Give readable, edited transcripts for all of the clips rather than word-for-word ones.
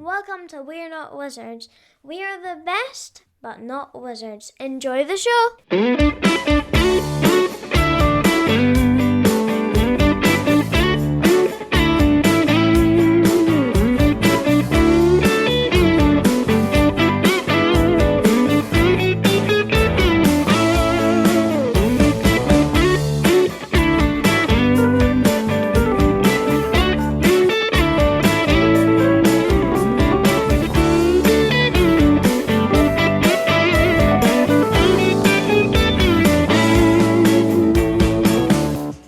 welcome to We're Not Wizards. We are the best, but not wizards. Enjoy the show!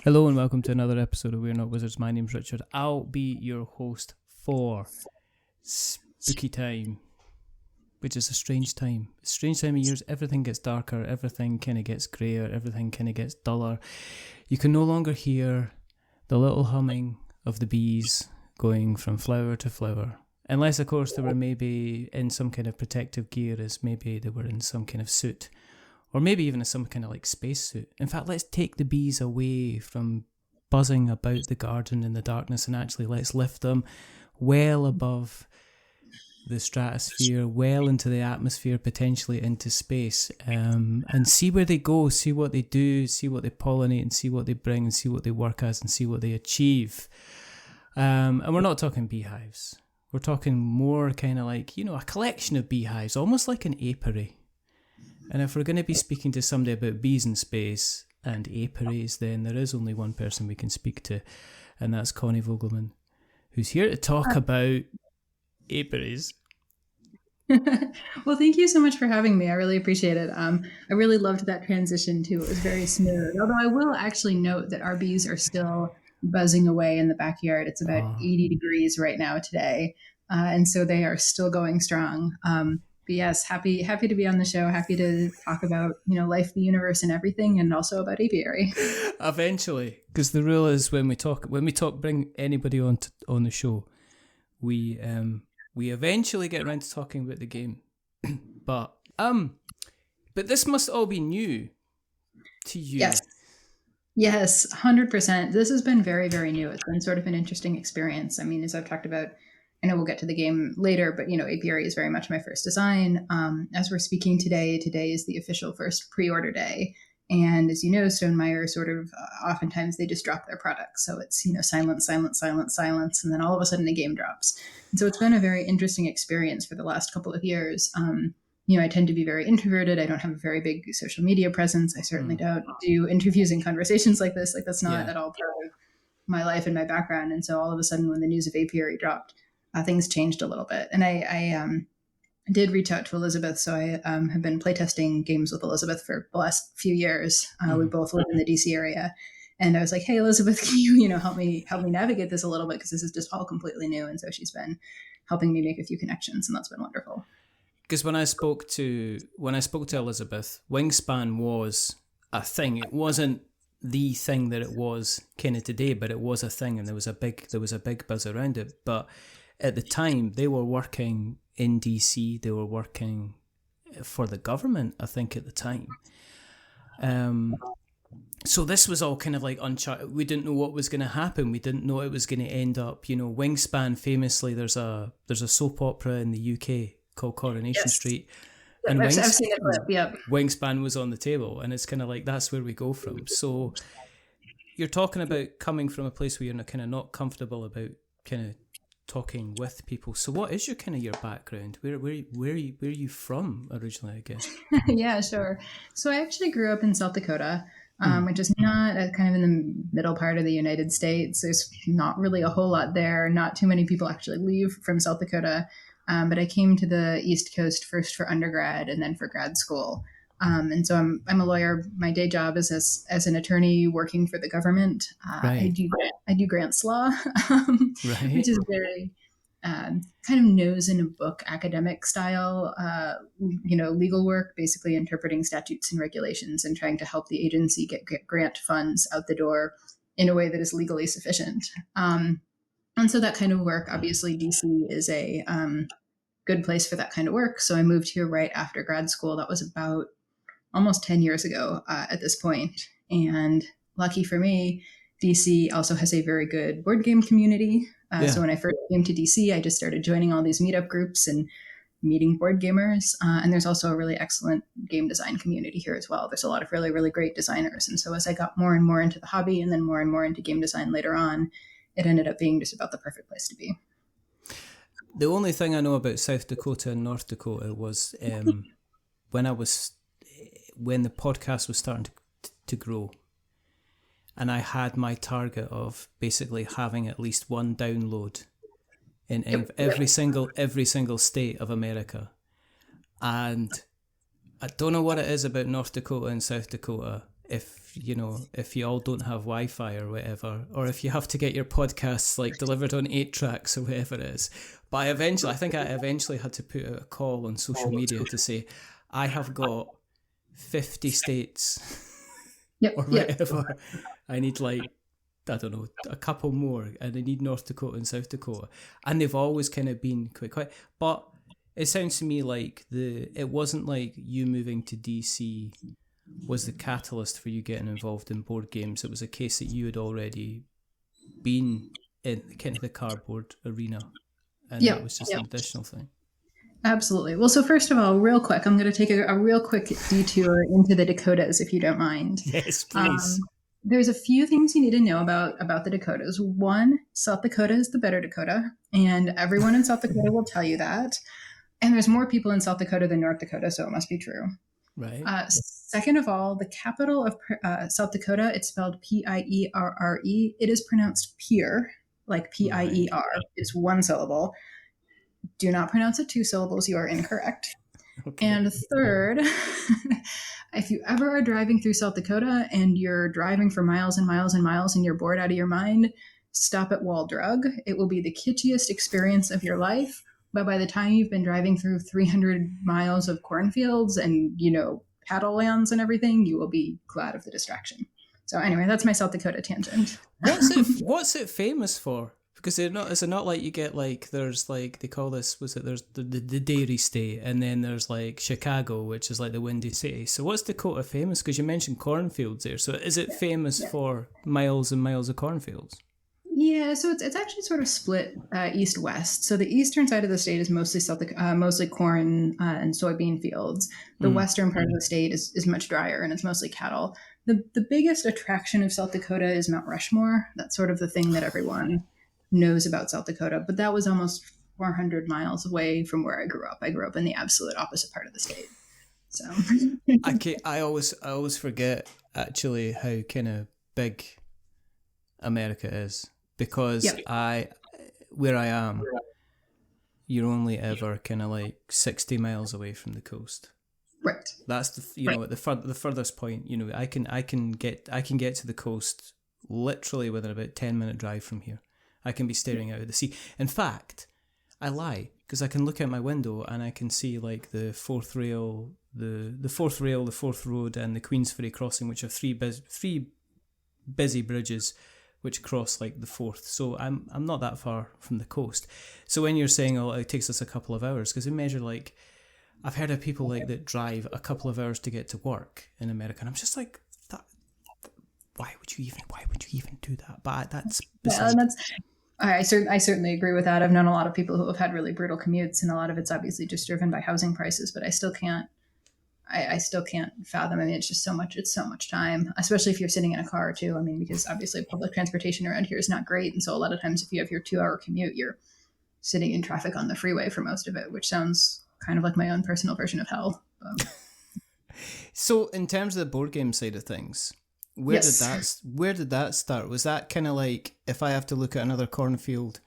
Hello and welcome to another episode of We're Not Wizards. My name's Richard. I'll be your host for spooky time, which is a strange time. A strange time of years. Everything gets darker, everything kind of gets greyer, everything kind of gets duller. You can no longer hear the little humming of the bees going from flower to flower. Unless, of course, they were maybe in some kind of protective gear, as maybe they were in some kind of suit. Or maybe even some kind of like spacesuit. In fact, let's take the bees away from buzzing about the garden in the darkness and actually let's lift them well above the stratosphere, well into the atmosphere, potentially into space, and see where they go, see what they do, see what they pollinate and see what they bring and see what they work as and see what they achieve. And we're not talking beehives. We're talking more kind of like, a collection of beehives, almost like an apiary. And if we're going to be speaking to somebody about bees in space and apiaries, then there is only one person we can speak to, and that's Connie Vogelmann, who's here to talk about apiaries. Well, thank you so much for having me. I really appreciate it. I really loved that transition too. It was very smooth. Although I will actually note that our bees are still buzzing away in the backyard. It's about 80 degrees right now today. And so they are still going strong. But yes, happy to be on the show. Happy to talk about, life, the universe and everything, and also about apiary. Eventually, because the rule is when we talk, bring anybody on the show, we eventually get around to talking about the game. But this must all be new to you. Yes, 100%. This has been very, very new. It's been sort of an interesting experience. I mean, as I've talked about, I know we'll get to the game later, but, Apiary is very much my first design. As we're speaking today is the official first pre-order day. And as you know, Stonemaier sort of, oftentimes they just drop their products. So it's, silence, silence, silence, silence. And then all of a sudden a game drops. And so it's been a very interesting experience for the last couple of years. I tend to be very introverted. I don't have a very big social media presence. I certainly don't do interviews and conversations like this. Like that's not at all part of my life and my background. And so all of a sudden when the news of Apiary dropped, things changed a little bit. And I did reach out to Elizabeth. So I have been playtesting games with Elizabeth for the last few years. We both live in the DC area. And I was like, hey, Elizabeth, can you, help me navigate this a little bit? Because this is just all completely new. And so she's been helping me make a few connections, and that's been wonderful. Because when I spoke to Elizabeth, Wingspan was a thing. It wasn't the thing that it was kind of today, but it was a thing, and there was a big buzz around it. But at the time, they were working in DC. They were working for the government, I think, at the time. So this was all kind of like uncharted. We didn't know what was going to happen. We didn't know it was going to end up. Wingspan, famously, there's a soap opera in the UK called Coronation Street. And I've seen it, Wingspan was on the table, and it's kind of like that's where we go from. So you're talking about coming from a place where you're kind of not comfortable about kind of talking with people. So what is your background? Where are you from originally, I guess? Yeah, sure. So I actually grew up in South Dakota, which is not kind of in the middle part of the United States. There's not really a whole lot there. Not too many people actually leave from South Dakota. But I came to the East Coast first for undergrad and then for grad school. And so I'm a lawyer. My day job is as an attorney working for the government. Right. I do grants law, right. which is very kind of nose in a book academic style, legal work, basically interpreting statutes and regulations and trying to help the agency get grant funds out the door in a way that is legally sufficient. And so that kind of work, obviously DC is a good place for that kind of work. So I moved here right after grad school. That was about almost 10 years ago at this point. And lucky for me, DC also has a very good board game community. So when I first came to DC, I just started joining all these meetup groups and meeting board gamers. And there's also a really excellent game design community here as well. There's a lot of really, really great designers. And so as I got more and more into the hobby and then more and more into game design later on, it ended up being just about the perfect place to be. The only thing I know about South Dakota and North Dakota was when the podcast was starting to grow, and I had my target of basically having at least one download in every single state of America. And I don't know what it is about North Dakota and South Dakota, if you all don't have Wi-Fi or whatever, or if you have to get your podcasts like delivered on 8 tracks or whatever it is. But I think I eventually had to put out a call on social media to say, I have got 50 states or whatever. I need I don't know, a couple more, and I need North Dakota and South Dakota. And they've always kind of been quite quiet. But it sounds to me like it wasn't like you moving to DC was the catalyst for you getting involved in board games. It was a case that you had already been in kind of the cardboard arena, and it was just an additional thing. Absolutely. Well, so first of all, real quick, I'm going to take a real quick detour into the Dakotas, if you don't mind. Yes, please. There's a few things you need to know about the Dakotas. One, South Dakota is the better Dakota, and everyone in South Dakota will tell you that. And there's more people in South Dakota than North Dakota, so it must be true. Right. Second of all, the capital of South Dakota, it's spelled Pierre. It is pronounced Pier, like Pier. It's one syllable. Do not pronounce it 2 syllables. You are incorrect. Okay. And third, if you ever are driving through South Dakota and you're driving for miles and miles and miles and you're bored out of your mind, stop at Wall Drug. It will be the kitschiest experience of your life. But by the time you've been driving through 300 miles of cornfields and, cattle lands and everything, you will be glad of the distraction. So anyway, that's my South Dakota tangent. What's it famous for? Because is it not like you get there's they call this, there's the dairy state, and then there's Chicago, which is the Windy City. So what's Dakota famous? Because you mentioned cornfields there. So is it famous for miles and miles of cornfields? Yeah, so it's actually sort of split east-west. So the eastern side of the state is mostly corn and soybean fields. The western part of the state is much drier, and it's mostly cattle. The biggest attraction of South Dakota is Mount Rushmore. That's sort of the thing that everyone knows about South Dakota, but that was almost 400 miles away from where I grew up. I grew up in the absolute opposite part of the state. So I always forget actually how kind of big America is, because where I am, you're only ever kind of 60 miles away from the coast. Right. That's the furthest point. I can get to the coast literally within about 10-minute drive from here. I can be staring out at the sea. In fact, I lie, because I can look out my window and I can see the fourth rail, the fourth road, and the Queensferry crossing, which are three busy bridges which cross the fourth. So I'm not that far from the coast. So when you're saying it takes us a couple of hours, because we measure I've heard of people that drive a couple of hours to get to work in America, and I'm just that. Why would you even do that? But that's I certainly agree with that. I've known a lot of people who have had really brutal commutes, and a lot of it's obviously just driven by housing prices, but I still can't fathom. It's just so much. It's so much time, especially if you're sitting in a car too. Because obviously public transportation around here is not great. And so a lot of times if you have your 2-hour commute, you're sitting in traffic on the freeway for most of it, which sounds kind of like my own personal version of hell. So in terms of the board game side of things, where did that start? Was that kind of if I have to look at another cornfield,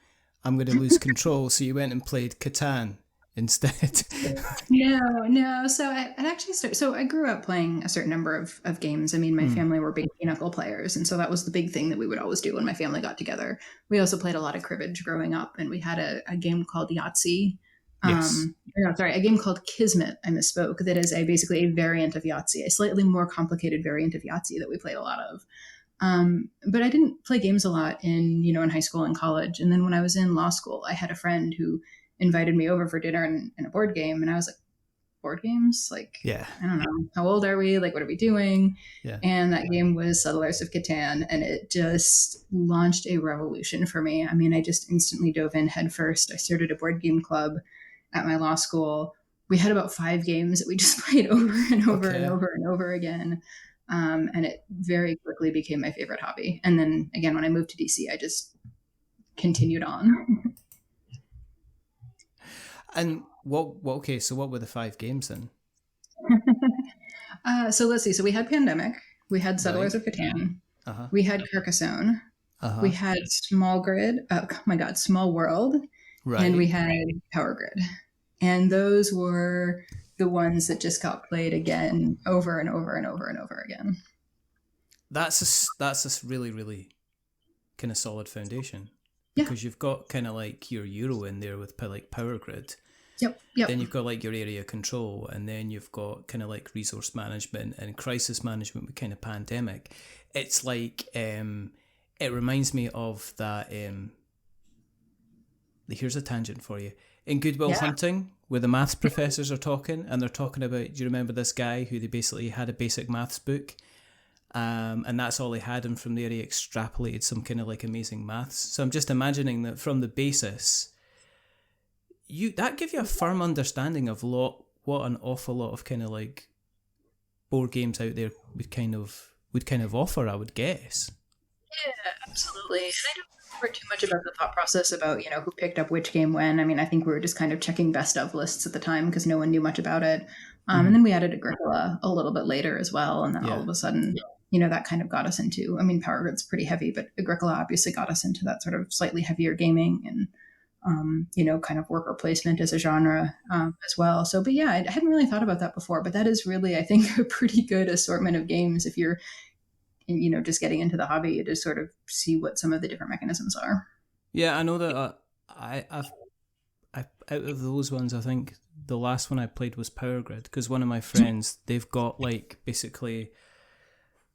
I'm going to lose control, so you went and played Catan instead? No. So I actually started. So I grew up playing a certain number of games. My family were big pinochle players, and so that was the big thing that we would always do when my family got together. We also played a lot of cribbage growing up, and we had a game called Yahtzee. A game called Kismet. I misspoke. That is basically a variant of Yahtzee, a slightly more complicated variant of Yahtzee that we played a lot of. But I didn't play games a lot in high school and college. And then when I was in law school, I had a friend who invited me over for dinner and a board game. And I was like, board games. Like, Yeah. I don't know, how old are we? Like, what are we doing? Yeah. And that game was Settlers of Catan, and it just launched a revolution for me. I mean, I just instantly dove in headfirst. I started a board game club at my law school. We had about 5 games that we just played over and over and over and over again. And it very quickly became my favorite hobby. And then again, when I moved to DC, I just continued on. And okay, so what were the 5 games then? So let's see. So we had Pandemic, we had Settlers of Catan, we had Carcassonne, we had Small Grid, oh my God, Small World, and we had Power Grid. And those were the ones that just got played again over and over and over and over again. That's a really, really kind of solid foundation. Because you've got kind of like your Euro in there with like Power Grid. Yep. Then you've got like your area control, and then you've got kind of like resource management and crisis management with kind of Pandemic. It's like it reminds me of that. Here's a tangent for you. In Good Will Hunting, where the maths professors are talking, and they're talking about, do you remember this guy who they basically had a basic maths book? And that's all he had, and from there he extrapolated some kind of like amazing maths. So I'm just imagining that from the basis, that give you a firm understanding of what an awful lot of kind of like board games out there would kind of offer, I would guess. Yeah, absolutely. And I don't remember too much about the thought process about, who picked up which game when. I mean, I think we were just kind of checking best of lists at the time because no one knew much about it. And then we added Agricola a little bit later as well. And then all of a sudden, that kind of got us into, I mean, Power Grid's pretty heavy, but Agricola obviously got us into that sort of slightly heavier gaming and, kind of worker placement as a genre as well. So, but yeah, I hadn't really thought about that before, but that is really, I think, a pretty good assortment of games if you're, just getting into the hobby to sort of see what some of the different mechanisms are. Yeah, I know that I out of those ones, I think the last one I played was Power Grid, because one of my friends, they've got like basically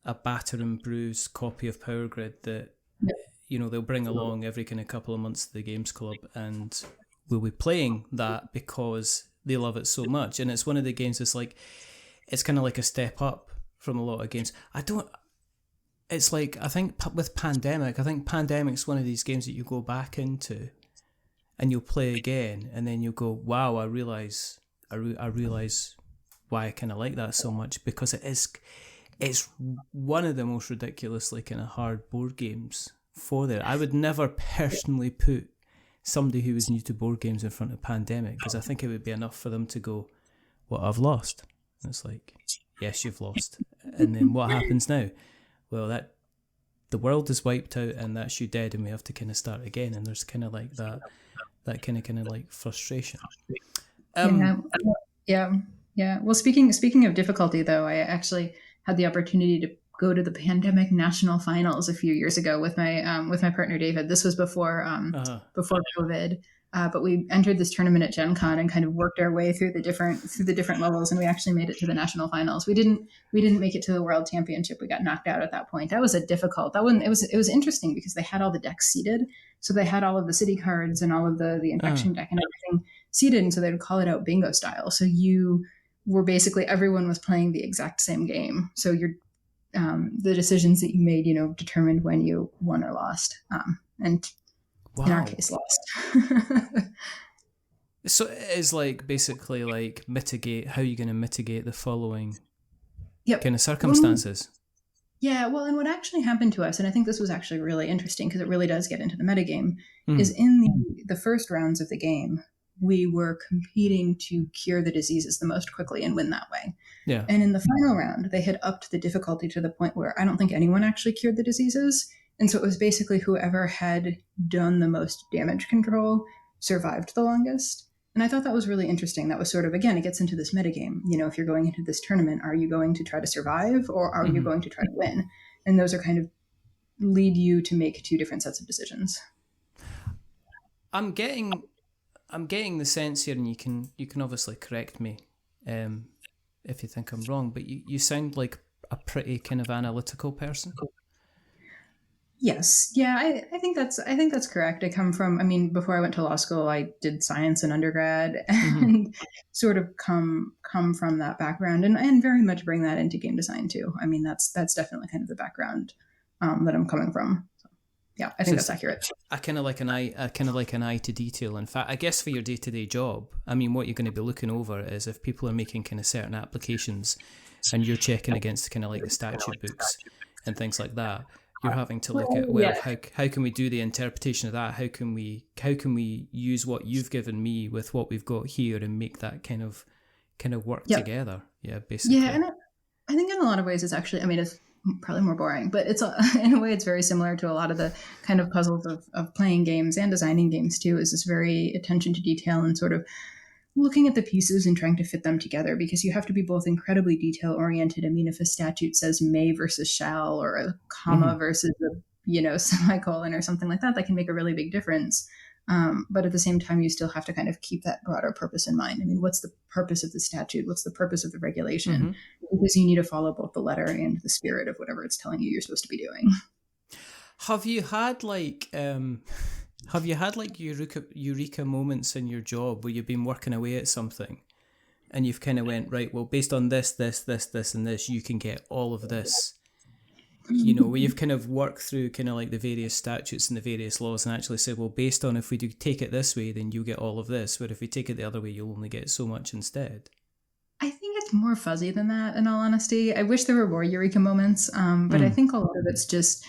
a batter and bruise copy of Power Grid that they'll bring along every kind of couple of months to the games club, and we'll be playing that because they love it so much. And it's one of the games that's like, it's kind of like a step up from a lot of games. It's like, I think with Pandemic's one of these games that you go back into and you'll play again, and then you'll go, wow, I realize why I kind of like that so much, because it's one of the most ridiculously kind of hard board games for there. I would never personally put somebody who was new to board games in front of Pandemic, because I think it would be enough for them to go, well, I've lost. And it's like, yes, you've lost. And then what happens now? Well, that the world is wiped out and that's you dead, and we have to kind of start again. And there's kind of like that kind of like frustration. Yeah. Well, speaking of difficulty, though, I actually had the opportunity to go to the Pandemic national finals a few years ago with my partner David. This was before COVID. But we entered this tournament at Gen Con and kind of worked our way through the different levels, and we actually made it to the national finals. We didn't make it to the world championship. We got knocked out at that point. That was that one. It was interesting because they had all the decks seeded. So they had all of the city cards and all of the infection deck and everything seeded. And so they would call it out bingo style. So you were basically, everyone was playing the exact same game. So the decisions that you made, determined when you won or lost. And wow. In our case, lost. So it is like basically like how you're going to mitigate the following kind of circumstances. Well, and what actually happened to us, and I think this was actually really interesting because it really does get into the metagame, is in the first rounds of the game, we were competing to cure the diseases the most quickly and win that way. Yeah. And in the final round, they had upped the difficulty to the point where I don't think anyone actually cured the diseases. And so it was basically whoever had done the most damage control survived the longest. And I thought that was really interesting. That was sort of, again, it gets into this metagame. If you're going into this tournament, are you going to try to survive or are you going to try to win? And those are kind of lead you to make two different sets of decisions. I'm getting the sense here, and you can obviously correct me if you think I'm wrong, but you sound like a pretty kind of analytical person. Yes. Yeah, I think that's correct. I come from, I mean, before I went to law school, I did science in undergrad Mm-hmm. and sort of come from that background and very much bring that into game design too. I mean, that's definitely kind of the background that I'm coming from. So, yeah, I So think that's it's accurate. I kind of like an eye, I kind of like an eye to detail. In fact, I guess for your day to day job, I mean, what you're going to be looking over is if people are making kind of certain applications, and you're checking against kind of like the statute books and things like that. You're having to look at, Well, well, yeah. how can we do the interpretation of that? How can we use what you've given me with what we've got here and make that kind of work Yep. together? Yeah, Yeah, basically. and I think in a lot of ways it's actually, I mean, it's probably more boring, but it's in a way it's very similar to a lot of the kind of puzzles of playing games and designing games too. Is this very attention to detail and sort of looking at the pieces and trying to fit them together because you have to be both incredibly detail oriented. I mean, if a statute says may versus shall or a Mm-hmm. comma versus a semicolon or something like that, that can make a really big difference. But at the same time, you still have to kind of keep that broader purpose in mind. I mean, what's the purpose of the statute? What's the purpose of the regulation? Mm-hmm. Because you need to follow both the letter and the spirit of whatever it's telling you you're supposed to be doing. Have you had like have you had like eureka moments in your job where you've been working away at something and you've kind of went, right, well, based on this, and this, you can get all of this. Where you've kind of worked through kind of like the various statutes and the various laws and actually said, well, based on if we do take it this way, then you get all of this, but if we take it the other way, you'll only get so much instead. I think it's more fuzzy than that, in all honesty. I wish there were more eureka moments, but I Mm, think a lot of it's just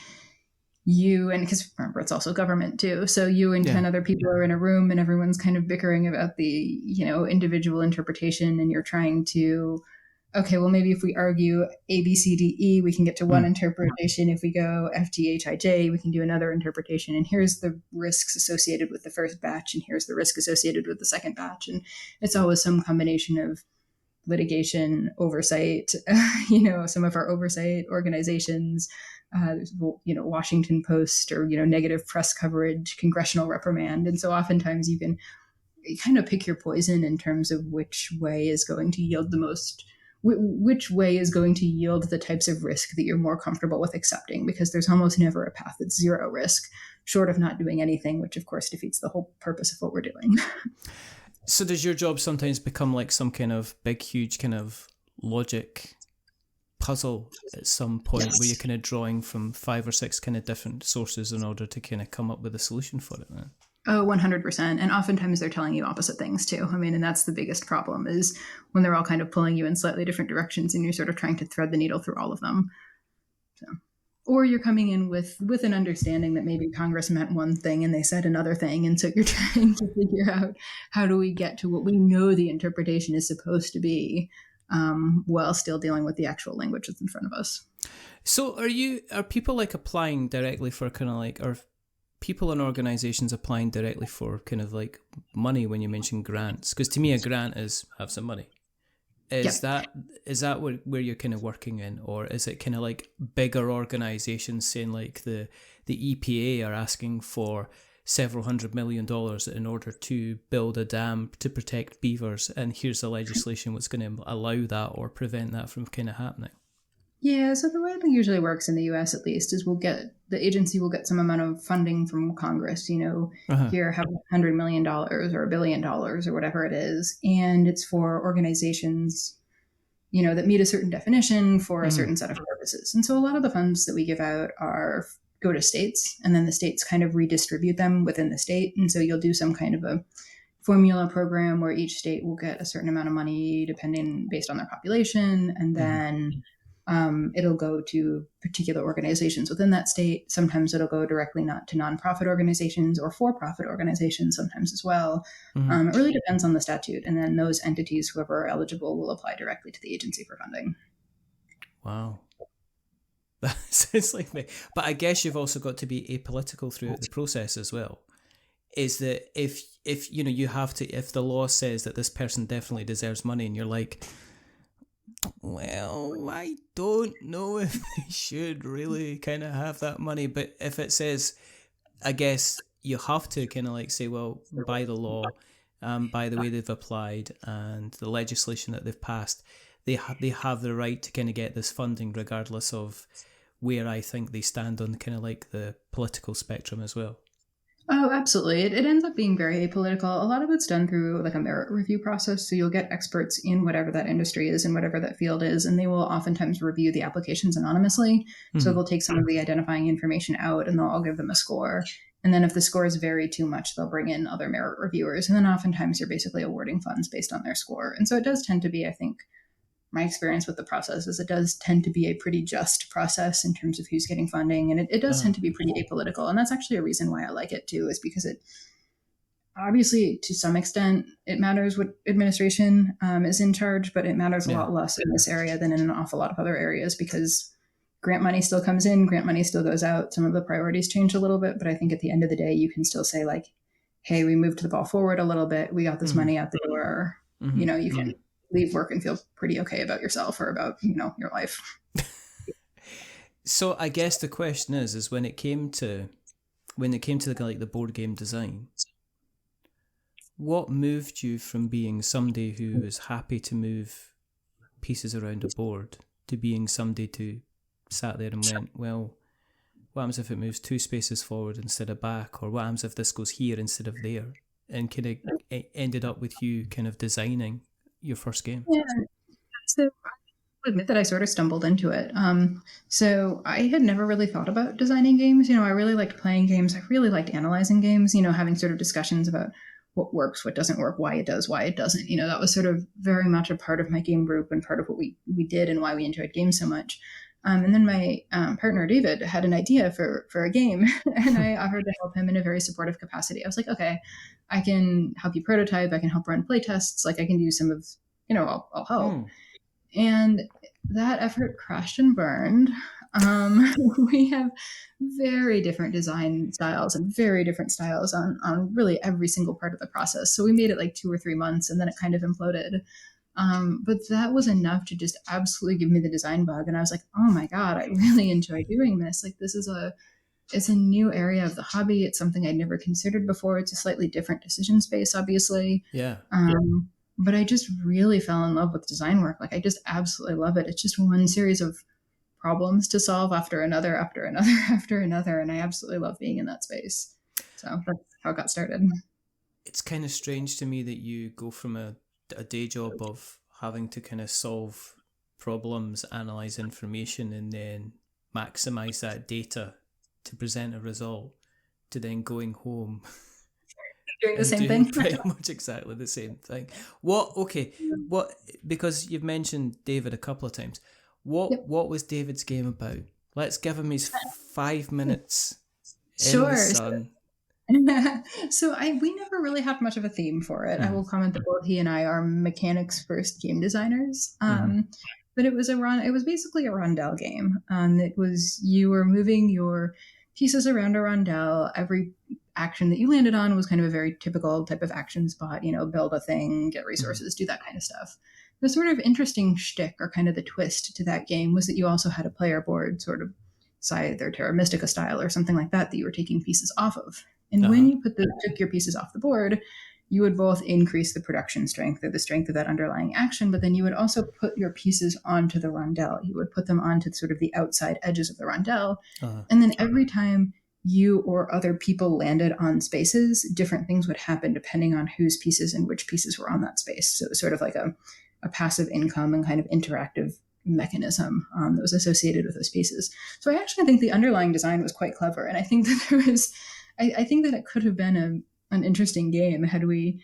you and because remember it's also government too, so you and yeah. 10 other people are in a room and everyone's kind of bickering about the individual interpretation, and you're trying to, okay, well, maybe if we argue a b c d e we can get to one Mm, interpretation. If we go f g h I j we can do another interpretation, and here's the risks associated with the first batch and here's the risk associated with the second batch, and it's always some combination of litigation, oversight, some of our oversight organizations, Washington Post, or, negative press coverage, congressional reprimand. And so oftentimes you kind of pick your poison in terms of which way is going to yield the most, which way is going to yield the types of risk that you're more comfortable with accepting, because there's almost never a path that's zero risk, short of not doing anything, which of course defeats the whole purpose of what we're doing. So does your job sometimes become like some kind of big, huge kind of logic puzzle at some point where you're Yes. kind of drawing from 5 or 6 kind of different sources in order to kind of come up with a solution for it then? Oh, 100%. And oftentimes they're telling you opposite things too. I mean, and that's the biggest problem, is when they're all kind of pulling you in slightly different directions and you're sort of trying to thread the needle through all of them. So, or you're coming in with an understanding that maybe Congress meant one thing and they said another thing. And so you're trying to figure out, how do we get to what we know the interpretation is supposed to be, while still dealing with the actual language that's in front of us. So are people like applying directly for kind of like, are people and organizations applying directly for kind of like money when you mention grants? Because to me, a grant is have some money. Is Yep. that where you're kind of working in, or is it kind of like bigger organizations saying like the EPA are asking for several $100 million in order to build a dam to protect beavers, and here's the legislation what's going to allow that or prevent that from kind of happening? Yeah, so the way it usually works in the US, at least, is the agency will get some amount of funding from Congress, Uh-huh. here have $100 million or $1 billion or whatever it is. And it's for organizations, that meet a certain definition for a Mm-hmm. certain set of purposes. And so a lot of the funds that we give out go to states, and then the states kind of redistribute them within the state. And so you'll do some kind of a formula program where each state will get a certain amount of money depending based on their population, and Mm-hmm. then it'll go to particular organizations within that state. Sometimes it'll go directly not to nonprofit organizations or for-profit organizations sometimes as well. Mm-hmm. It really depends on the statute, and then those entities, whoever are eligible, will apply directly to the agency for funding. Wow. That sounds like me. But I guess you've also got to be apolitical throughout the process as well. Is that if you have to, if the law says that this person definitely deserves money and you're like, well, I don't know if they should really kind of have that money, but if it says, I guess you have to kind of like say, well, by the law, by the way they've applied and the legislation that they've passed, they have the right to kind of get this funding regardless of where I think they stand on kind of like the political spectrum as well. Oh, absolutely. It ends up being very apolitical. A lot of it's done through like a merit review process. So you'll get experts in whatever that industry is and whatever that field is, and they will oftentimes review the applications anonymously. So they'll take some of the identifying information out and they'll all give them a score. And then if the scores vary too much, they'll bring in other merit reviewers. And then oftentimes you're basically awarding funds based on their score. And so it does tend to be, I think, my experience with the process is it does tend to be a pretty just process in terms of who's getting funding. And it does tend to be pretty apolitical. And that's actually a reason why I like it too, is because it obviously to some extent it matters what administration is in charge, but it matters a lot less in this area than in an awful lot of other areas, because grant money still comes in, grant money still goes out. Some of the priorities change a little bit, but I think at the end of the day, you can still say like, hey, we moved the ball forward a little bit. We got this money out the door. You know, you can leave work and feel pretty okay about yourself or about, you know, your life. So I guess the question is when it came to the board game design, what moved you from being somebody who is happy to move pieces around a board to being somebody who sat there and went, well, what happens if it moves 2 spaces forward instead of back, or what happens if this goes here instead of there, and kind of ended up with you kind of designing your first game? Yeah. So I'll admit that I sort of stumbled into it. So I had never really thought about designing games. You know, I really liked playing games. I really liked analyzing games, you know, having sort of discussions about what works, what doesn't work, why it does, why it doesn't. You know, that was sort of very much a part of my game group and part of what we did and why we enjoyed games so much. And then my partner, David, had an idea for a game, and I offered to help him in a very supportive capacity. I was like, okay, I can help you prototype. I can help run play tests. Like I can do some of, you know, I'll help. And that effort crashed and burned. We have very different design styles and very different styles on really every single part of the process. So we made it like 2 or 3 months, and then it kind of imploded. But that was enough to just absolutely give me the design bug. And I was like, oh my God, I really enjoy doing this. Like this is it's a new area of the hobby. It's something I'd never considered before. It's a slightly different decision space, obviously. Yeah. But I just really fell in love with design work. Like I just absolutely love it. It's just one series of problems to solve after another, after another, after another. And I absolutely love being in that space. So that's how it got started. It's kind of strange to me that you go from a day job of having to kind of solve problems, analyze information, and then maximize that data to present a result, to then going home doing the same thing. Pretty much exactly the same thing. Because you've mentioned David a couple of times. What was David's game about? Let's give him his 5 minutes in the sun. So we never really had much of a theme for it. I will comment that both he and I are mechanics first game designers. But it was basically a rondel game. It was, you were moving your pieces around a rondel. Every action that you landed on was kind of a very typical type of action spot, you know, build a thing, get resources, do that kind of stuff. The sort of interesting shtick, or kind of the twist to that game, was that you also had a player board, sort of Scythe or Terra Mystica style or something like that you were taking pieces off of. And when you took your pieces off the board, you would both increase the production strength or the strength of that underlying action, but then you would also put your pieces onto the rondel. You would put them onto sort of the outside edges of the rondel. And then every time you or other people landed on spaces, different things would happen depending on whose pieces and which pieces were on that space. So it was sort of like a passive income and kind of interactive mechanism that was associated with those pieces. So I actually think the underlying design was quite clever. And I think that I think that it could have been an interesting game had we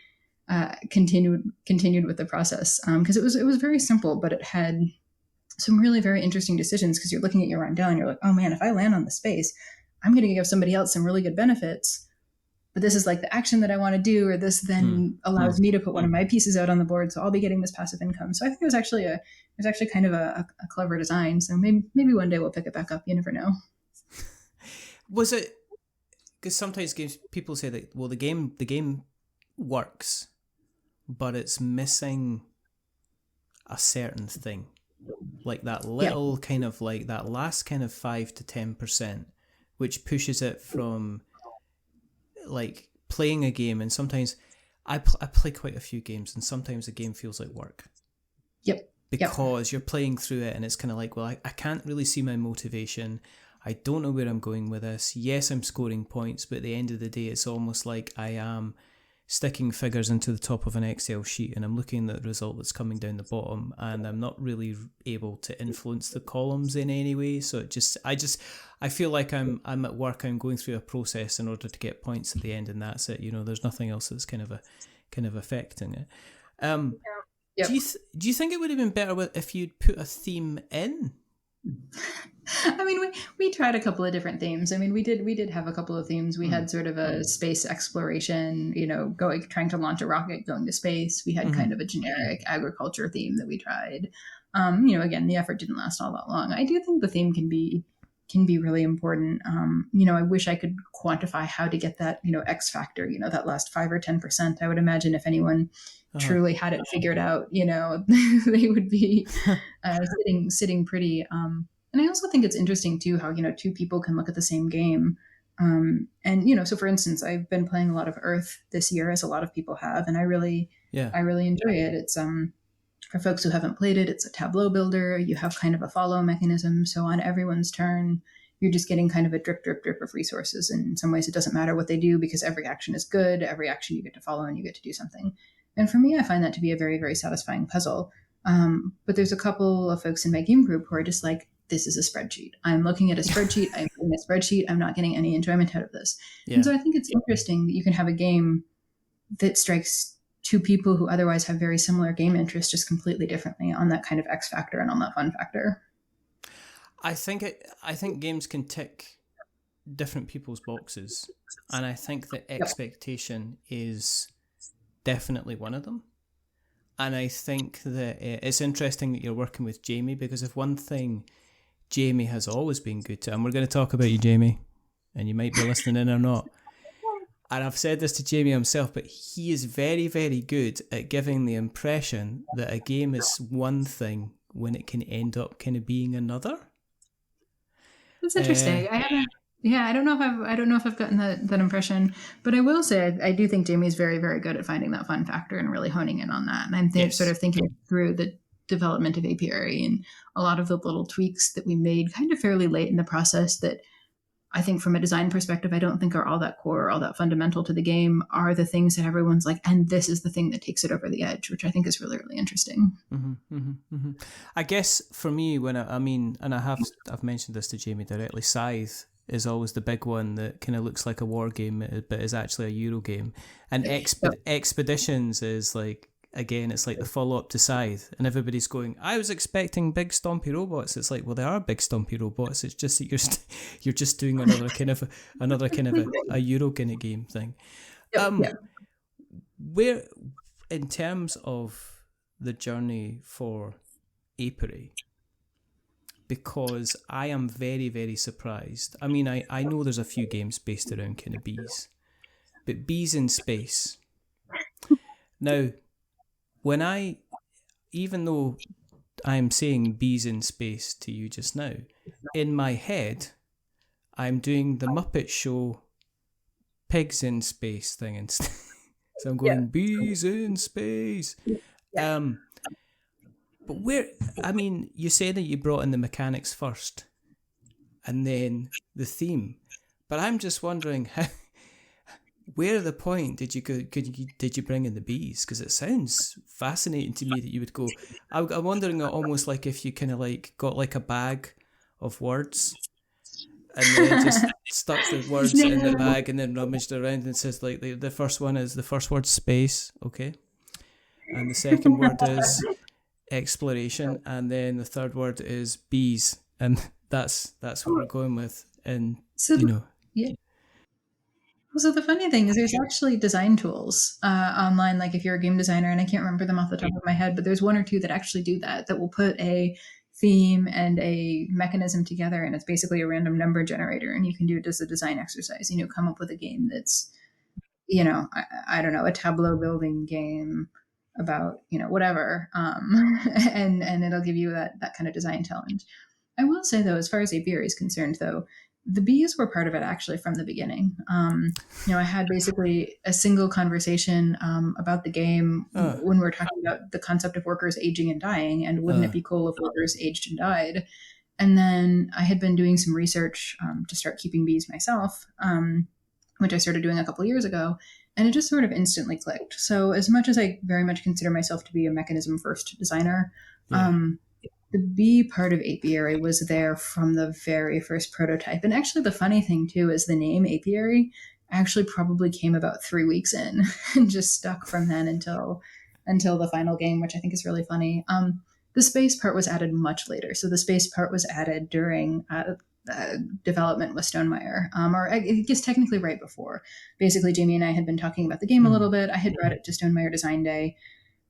continued with the process, because it was very simple, but it had some really very interesting decisions, because you're looking at your rondel and you're like, oh man, if I land on the space, I'm going to give somebody else some really good benefits, but this is like the action that I want to do, or this then allows me to put one of my pieces out on the board, so I'll be getting this passive income. So I think it was actually kind of a clever design. So maybe one day we'll pick it back up. You never know. Was it? Because sometimes people say that, well, the game works, but it's missing a certain thing, like that little kind of like that last kind of 5 to 10%, which pushes it from like playing a game. And sometimes I play quite a few games, and sometimes the game feels like work. Yep. because you're playing through it and it's kind of like, well, I can't really see my motivation. I don't know where I'm going with this. Yes, I'm scoring points, but at the end of the day, it's almost like I am sticking figures into the top of an Excel sheet and I'm looking at the result that's coming down the bottom and I'm not really able to influence the columns in any way. So I feel like I'm at work, I'm going through a process in order to get points at the end, and that's it. There's nothing else that's kind of affecting it. Yep. Do you think it would have been better if you'd put a theme in? I mean, we tried a couple of different themes. I mean, we did have a couple of themes. We had sort of a space exploration, trying to launch a rocket, going to space. We had kind of a generic agriculture theme that we tried. Again, the effort didn't last all that long. I do think the theme can be really important. I wish I could quantify how to get that, X factor, that last 5 or 10%. I would imagine if anyone truly had it figured out, they would be sitting pretty. And I also think it's interesting too how two people can look at the same game, so for instance, I've been playing a lot of Earth this year, as a lot of people have, and I really enjoy it. It's for folks who haven't played it, it's a tableau builder. You have kind of a follow mechanism, so on everyone's turn, you're just getting kind of a drip of resources. And in some ways, it doesn't matter what they do because every action is good. Every action you get to follow, and you get to do something. And for me, I find that to be a very, very satisfying puzzle. But there's a couple of folks in my game group who are just like, this is a spreadsheet. I'm looking at a spreadsheet. I'm doing a spreadsheet. I'm not getting any enjoyment out of this. Yeah. And so I think it's interesting that you can have a game that strikes two people who otherwise have very similar game interests just completely differently on that kind of X factor and on that fun factor. I think games can tick different people's boxes, and I think that expectation is definitely one of them. And I think that it's interesting that you're working with Jamie, because if one thing Jamie has always been good to, and we're going to talk about you, Jamie, and you might be listening in or not, and I've said this to Jamie himself, but he is very, very good at giving the impression that a game is one thing when it can end up kind of being another. That's interesting. I don't know if I've gotten that impression, but I will say I do think Jamie's very, very good at finding that fun factor and really honing in on that. And I'm sort of thinking through the development of Apiary and a lot of the little tweaks that we made kind of fairly late in the process that I think from a design perspective, I don't think are all that core or all that fundamental to the game, are the things that everyone's like, and this is the thing that takes it over the edge, which I think is really, really interesting. I guess for me, I've mentioned this to Jamie directly, Scythe is always the big one that kind of looks like a war game, but is actually a Euro game. And Expeditions is like, again, it's like the follow-up to Scythe, and everybody's going, I was expecting big stompy robots. It's like, well, they are big stompy robots. It's just that you're just doing another kind of a Euro kind of game thing. Where, in terms of the journey for Apiary, because I am very, very surprised. I mean, I know there's a few games based around kind of bees, but bees in space. Now, even though I'm saying bees in space to you just now, in my head, I'm doing the Muppet Show pigs in space thing instead. So I'm going, bees in space. But you say that you brought in the mechanics first and then the theme. But I'm just wondering, where at the point did you bring in the bees? Because it sounds fascinating to me that you would go. I'm wondering almost like if you kind of like got like a bag of words and then just stuck the words in the bag and then rummaged around and says like the first word space, okay, and the second word is exploration, and then the third word is bees, and that's what we're going with. And So the funny thing is there's actually design tools online, like if you're a game designer, and I can't remember them off the top of my head, but there's one or two that actually do that will put a theme and a mechanism together, and it's basically a random number generator, and you can do it as a design exercise, come up with a game that's, I don't know, a tableau building game about, whatever, and it'll give you that kind of design challenge. I will say, though, as far as Apiary is concerned, though, the bees were part of it actually from the beginning. I had basically a single conversation about the game when we were talking about the concept of workers aging and dying, and wouldn't it be cool if workers aged and died? And then I had been doing some research to start keeping bees myself, which I started doing a couple of years ago, and it just sort of instantly clicked. So as much as I very much consider myself to be a mechanism first designer, the bee part of Apiary was there from the very first prototype. And actually the funny thing too is the name Apiary actually probably came about 3 weeks in and just stuck from then until the final game, which I think is really funny. The space part was added much later. So the space part was added during development with Stonemaier, or I guess technically right before. Basically, Jamie and I had been talking about the game a little bit. I had brought it to Stonemaier Design Day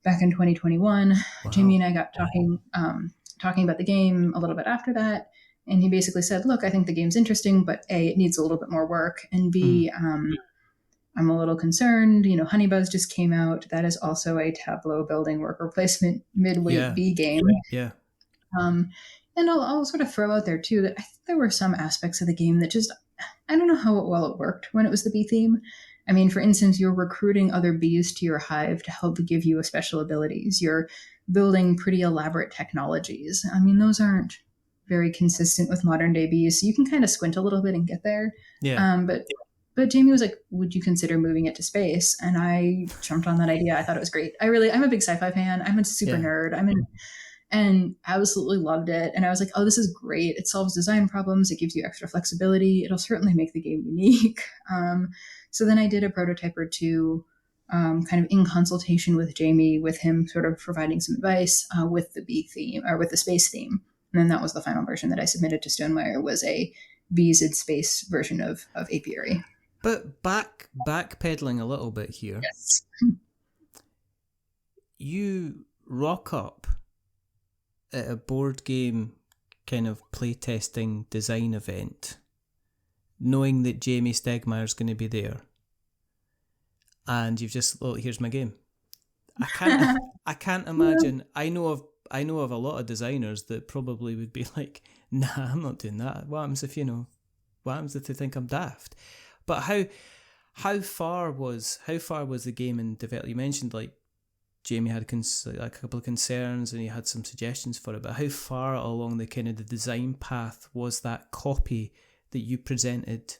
back in 2021. Wow. Jamie and I got talking about the game a little bit after that. And he basically said, look, I think the game's interesting, but A, it needs a little bit more work. And B, I'm a little concerned. Honeybuzz just came out. That is also a Tableau building worker placement midweight B game. Yeah. And I'll sort of throw out there too that I think there were some aspects of the game that just, I don't know how well it worked when it was the bee theme. I mean, for instance, you're recruiting other bees to your hive to help give you special abilities. You're building pretty elaborate technologies. I mean, those aren't very consistent with modern day bees, so you can kind of squint a little bit and get there. Yeah. But Jamie was like, would you consider moving it to space? And I jumped on that idea. I thought it was great. I'm a big sci-fi fan. I'm a super nerd. And absolutely loved it. And I was like, oh, this is great. It solves design problems. It gives you extra flexibility. It'll certainly make the game unique. So then I did a prototype or two, kind of in consultation with Jamie, with him sort of providing some advice with the bee theme or with the space theme. And then that was the final version that I submitted to Stonemaier, was a bees in space version of Apiary. But backpedaling a little bit here. Yes. You rock up at a board game kind of playtesting design event, knowing that Jamie Stegmaier's going to be there, and you've just, here's my game. I can't imagine. I know of a lot of designers that probably would be like, nah, I'm not doing that. What happens if they think I'm daft? But how far was the game in development? You mentioned like Jamie had a couple of concerns and he had some suggestions for it, but how far along the kind of the design path was that copy that you presented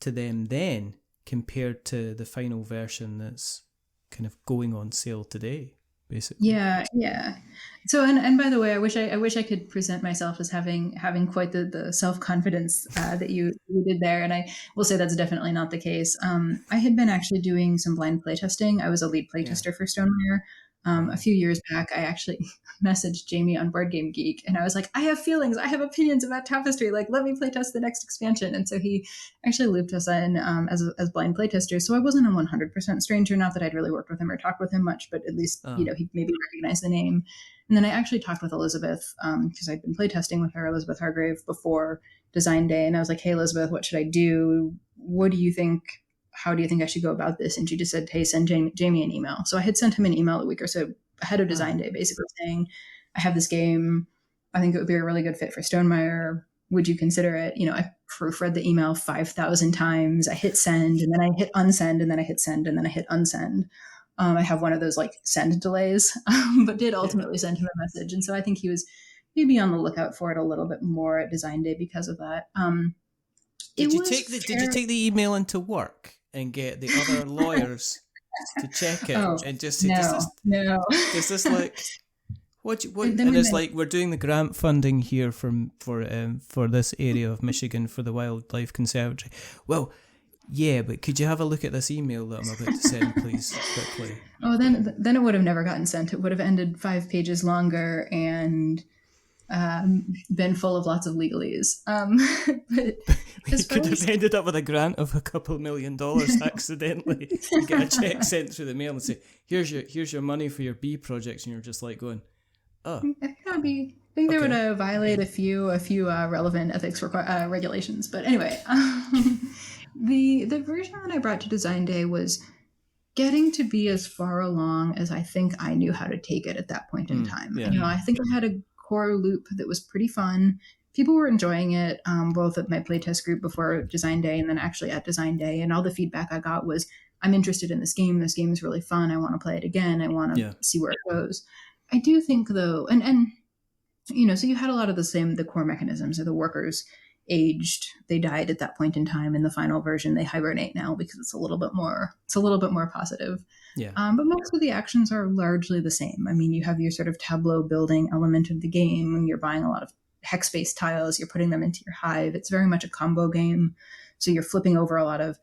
to them then compared to the final version that's kind of going on sale today, basically? Yeah. So, and by the way, I wish I could present myself as having quite the self-confidence that you did there. And I will say that's definitely not the case. I had been actually doing some blind playtesting. I was a lead playtester for Stonemaier. A few years back, I actually messaged Jamie on Board Game Geek, and I was like, I have feelings, I have opinions about Tapestry, like, let me playtest the next expansion. And so he actually looped us in as blind playtesters. So I wasn't a 100% stranger, not that I'd really worked with him or talked with him much, but at least, he maybe recognized the name. And then I actually talked with Elizabeth, because I'd been playtesting with her, Elizabeth Hargrave, before Design Day. And I was like, hey, Elizabeth, what should I do? What do you think? How do you think I should go about this? And she just said, hey, send Jamie an email. So I had sent him an email a week or so ahead of Design Day, basically saying, I have this game. I think it would be a really good fit for Stonemaier. Would you consider it? I proofread the email 5,000 times. I hit send, and then I hit unsend, and then I hit send, and then I hit unsend. I have one of those like send delays, but did ultimately send him a message. And so I think he was maybe on the lookout for it a little bit more at Design Day because of that. Did you take the email into work and get the other lawyers to check it and just say, no. Is this like what? And it's like, we're doing the grant funding here for this area of Michigan for the Wildlife Conservatory. Well, yeah, but could you have a look at this email that I'm about to send, please, quickly? Oh, then it would have never gotten sent. It would have ended 5 pages longer and been full of lots of legalese. But we could have ended up with a grant of $2 million accidentally. You get a check sent through the mail and say, here's your money for your bee projects, and you're just like going, oh. I think they would violate a few relevant ethics regulations. But anyway, the version that I brought to Design Day was getting to be as far along as I think I knew how to take it at that point in time. Yeah. I think I had a core loop that was pretty fun. people were enjoying it, both at my playtest group before design day and then actually at design day. And all the feedback I got was, I'm interested in this game. This game is really fun. I want to play it again. I want to see where it goes. I do think though, and so you had a lot of the core mechanisms. So the workers aged, they died at that point in time. In the final version, they hibernate now because it's a little bit more positive. Yeah. But most of the actions are largely the same. I mean, you have your sort of tableau building element of the game, and you're buying a lot of hex-based tiles. You're putting them into your hive. It's very much a combo game. So you're flipping over a lot of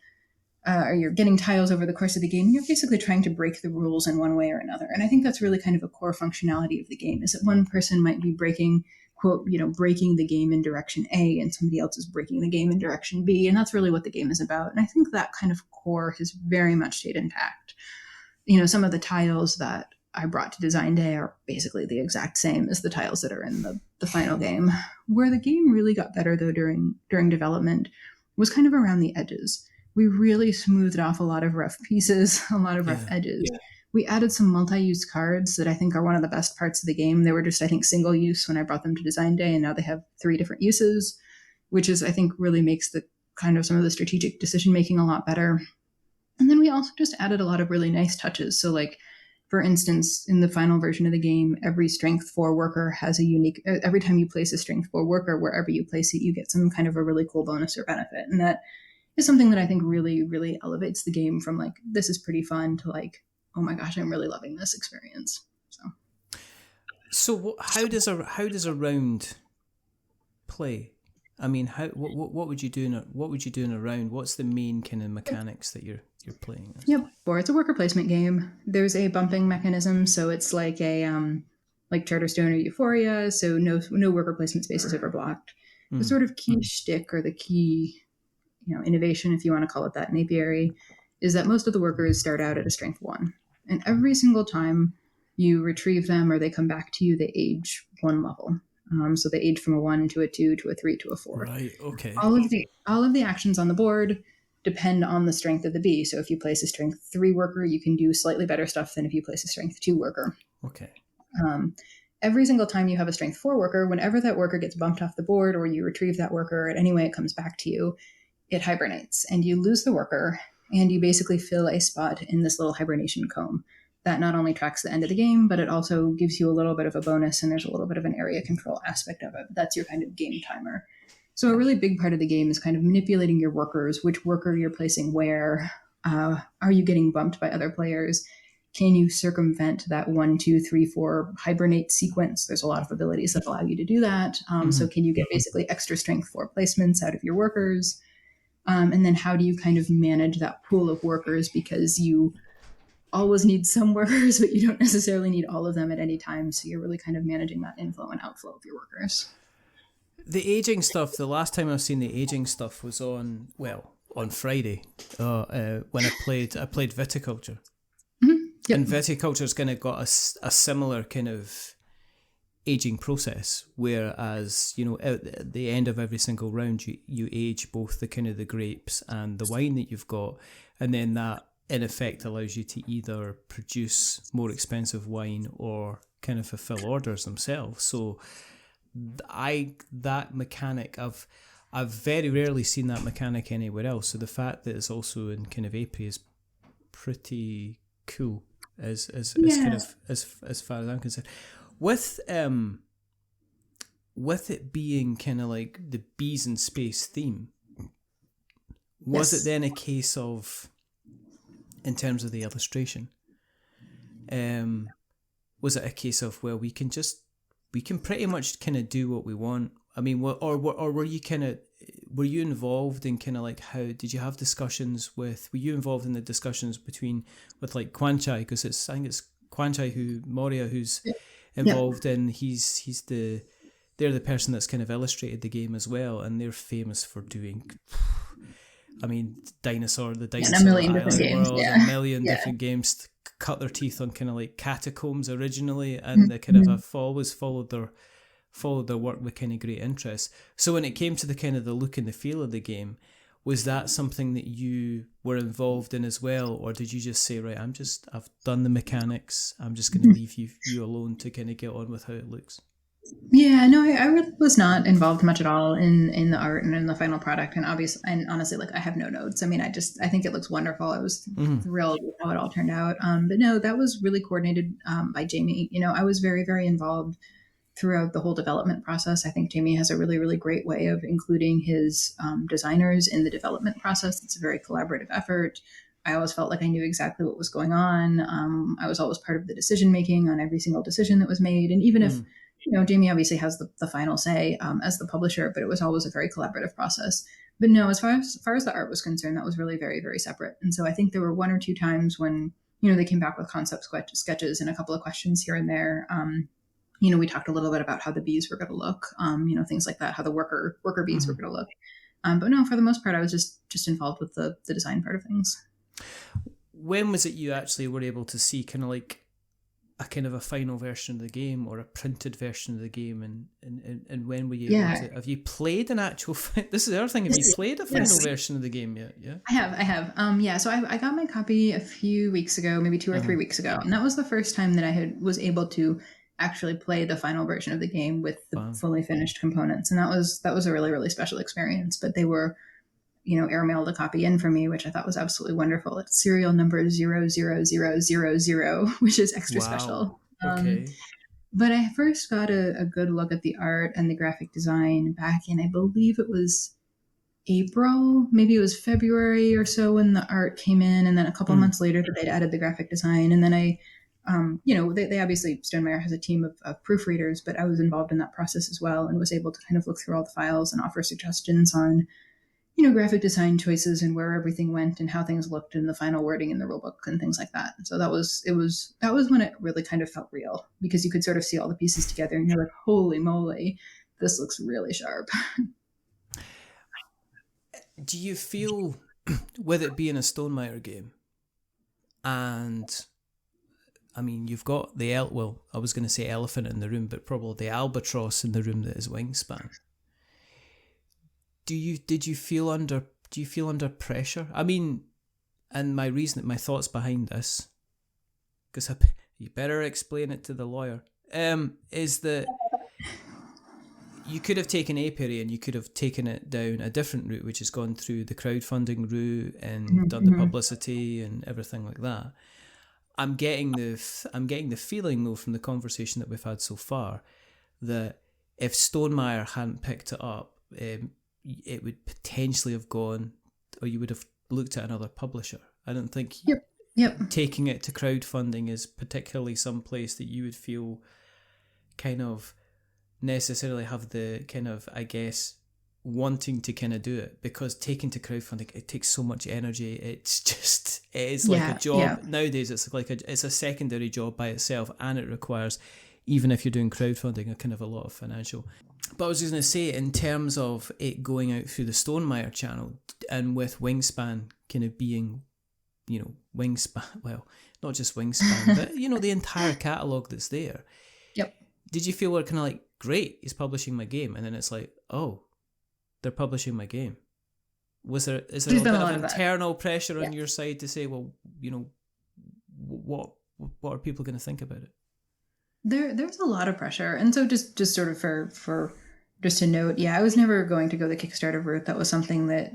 or you're getting tiles over the course of the game. You're basically trying to break the rules in one way or another. And I think that's really kind of a core functionality of the game, is that one person might be breaking the game in direction A, and somebody else is breaking the game in direction B. And that's really what the game is about. And I think that kind of core has very much stayed intact. Some of the tiles that I brought to design day are basically the exact same as the tiles that are in the final game. Where the game really got better though during development was kind of around the edges. We really smoothed off a lot of rough pieces, a lot of rough edges. Yeah. We added some multi-use cards that I think are one of the best parts of the game. They were just, I think, single use when I brought them to design day, and now they have 3 different uses, which is, I think, really makes the kind of some of the strategic decision making a lot better. And then we also just added a lot of really nice touches. So like, for instance, in the final version of the game, every strength 4 worker has a unique, every time you place a strength 4 worker, wherever you place it, you get some kind of a really cool bonus or benefit. And that is something that I think really, really elevates the game from like, this is pretty fun, to like, oh my gosh, I'm really loving this experience. So how does a round play? I mean, what would you do in a round? What's the main kind of mechanics that you're playing? Yep, it's a worker placement game. There's a bumping mechanism, so it's like a like Charterstone or Euphoria. So no worker placement space is ever blocked. The sort of key shtick, or the key innovation, if you want to call it that, in Apiary, is that most of the workers start out at a strength 1. And every single time you retrieve them or they come back to you, they age 1 level. So they age from a 1 to a 2 to a 3 to a 4. Right, okay. All of the actions on the board depend on the strength of the bee. So if you place a strength 3 worker, you can do slightly better stuff than if you place a strength 2 worker. Okay. Every single time you have a strength 4 worker, whenever that worker gets bumped off the board or you retrieve that worker, in any way it comes back to you, it hibernates and you lose the worker, and you basically fill a spot in this little hibernation comb that not only tracks the end of the game, but it also gives you a little bit of a bonus, and there's a little bit of an area control aspect of it. That's your kind of game timer. So a really big part of the game is kind of manipulating your workers, which worker you're placing where. Are you getting bumped by other players? Can you circumvent that 1, 2, 3, 4 hibernate sequence? There's a lot of abilities that allow you to do that. So can you get basically extra strength 4 placements out of your workers? And then how do you kind of manage that pool of workers? Because you always need some workers, but you don't necessarily need all of them at any time. So you're really kind of managing that inflow and outflow of your workers. The aging stuff, the last time I've seen the aging stuff was on Friday when I played Viticulture. Mm-hmm. Yep. And Viticulture's kind of got a similar kind of aging process, whereas at the end of every single round you age both the kind of the grapes and the wine that you've got, and then that in effect allows you to either produce more expensive wine or kind of fulfill orders themselves. So that mechanic, I've very rarely seen that mechanic anywhere else. So the fact that it's also in kind of Apiary is pretty cool as kind of as far as I'm concerned. With it being kind of like the bees in space theme, was it then a case of, in terms of the illustration, was it a case of, well, we can pretty much kind of do what we want? I mean, or were you involved in kind of like, how did you have discussions were you involved in the discussions with like Quanchai? Because I think it's Quanchai Moria who's involved in, they're the person that's kind of illustrated the game as well, and they're famous for doing, I mean, the dinosaur a million different games, a million different games, cut their teeth on kind of like Catacombs originally, and they kind of have always followed their work with kind of great interest. So when it came to the kind of the look and the feel of the game, was that something that you were involved in as well, or did you just say, right, I've done the mechanics, I'm just going to leave you alone to kind of get on with how it looks? Yeah, no, I really was not involved much at all in the art and in the final product. And obviously, and honestly, like I have no notes. I mean, I think it looks wonderful. I was Mm. thrilled with how it all turned out. But no, that was really coordinated by Jamie. I was very, very involved throughout the whole development process. I think Jamie has a really, really great way of including his designers in the development process. It's a very collaborative effort. I always felt like I knew exactly what was going on. I was always part of the decision making on every single decision that was made. And even if, Mm. Jamie obviously has the final say as the publisher, but it was always a very collaborative process. But no, as far as the art was concerned, that was really very, very separate. And so I think there were one or two times when, they came back with concept sketches and a couple of questions here and there. We talked a little bit about how the bees were going to look, things like that, how the worker bees were Mm. going to look. But no, for the most part, I was just involved with the design part of things. When was it you actually were able to see kind of like a kind of a final version of the game or a printed version of the game, and when were you able to? Have you played an actual? This is the other thing. Have you played a final version of the game yet? Yeah. I have. Yeah. So I got my copy a few weeks ago, maybe 2 or 3 weeks ago, and that was the first time that was able to actually play the final version of the game with the Wow. fully finished components, and that was a really, really special experience. But they were, airmailed a copy in for me, which I thought was absolutely wonderful. It's serial number 00000, which is extra special. Wow. Okay. But I first got a good look at the art and the graphic design back in, I believe it was April, maybe it was February or so when the art came in, and then a couple months later that they'd added the graphic design, and then they obviously Stonemaier has a team of proofreaders, but I was involved in that process as well and was able to kind of look through all the files and offer suggestions on graphic design choices and where everything went and how things looked in the final wording in the rulebook and things like that. And so that was when it really kind of felt real because you could sort of see all the pieces together and you're like, holy moly, this looks really sharp. Do you feel, with it being a Stonemaier game, and I mean, you've got I was going to say elephant in the room, but probably the albatross in the room that is Wingspan. Do you feel under pressure? I mean, and my thoughts behind this, because you better explain it to the lawyer, is that you could have taken Apiary and you could have taken it down a different route, which has gone through the crowdfunding route and done the publicity and everything like that. I'm getting the feeling though from the conversation that we've had so far that if Stonemaier hadn't picked it up, it would potentially have gone, or you would have looked at another publisher. I don't think taking it to crowdfunding is particularly some place that you would feel kind of necessarily have the kind of, I guess, wanting to kind of do it, because taking to crowdfunding, it takes so much energy. It is like a job. Nowadays it's a secondary job by itself, and it requires, even if you're doing crowdfunding, a kind of a lot of financial. But I was just going to say, in terms of it going out through the Stonemaier channel, and with Wingspan kind of being, Wingspan, well, not just Wingspan, but, the entire catalogue that's there. Yep. Did you feel kind of like, great, he's publishing my game, and then it's like, oh, they're publishing my game? Is there a bit of internal pressure on your side to say, well, what are people going to think about it? There's a lot of pressure. And so just sort of for just a note, I was never going to go the Kickstarter route. That was something that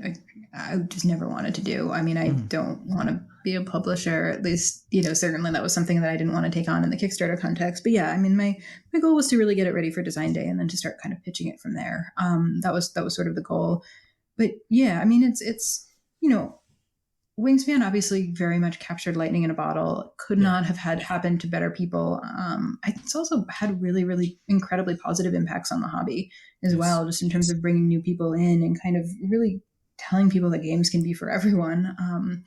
I just never wanted to do. I mean, I don't want to be a publisher, at least, certainly that was something that I didn't want to take on in the Kickstarter context. But I mean, my goal was to really get it ready for design day and then to start kind of pitching it from there. That was sort of the goal. But I mean, it's Wingspan obviously very much captured lightning in a bottle. Could not have had happened to better people. It's also had really, really incredibly positive impacts on the hobby as well, just in terms of bringing new people in and kind of really telling people that games can be for everyone.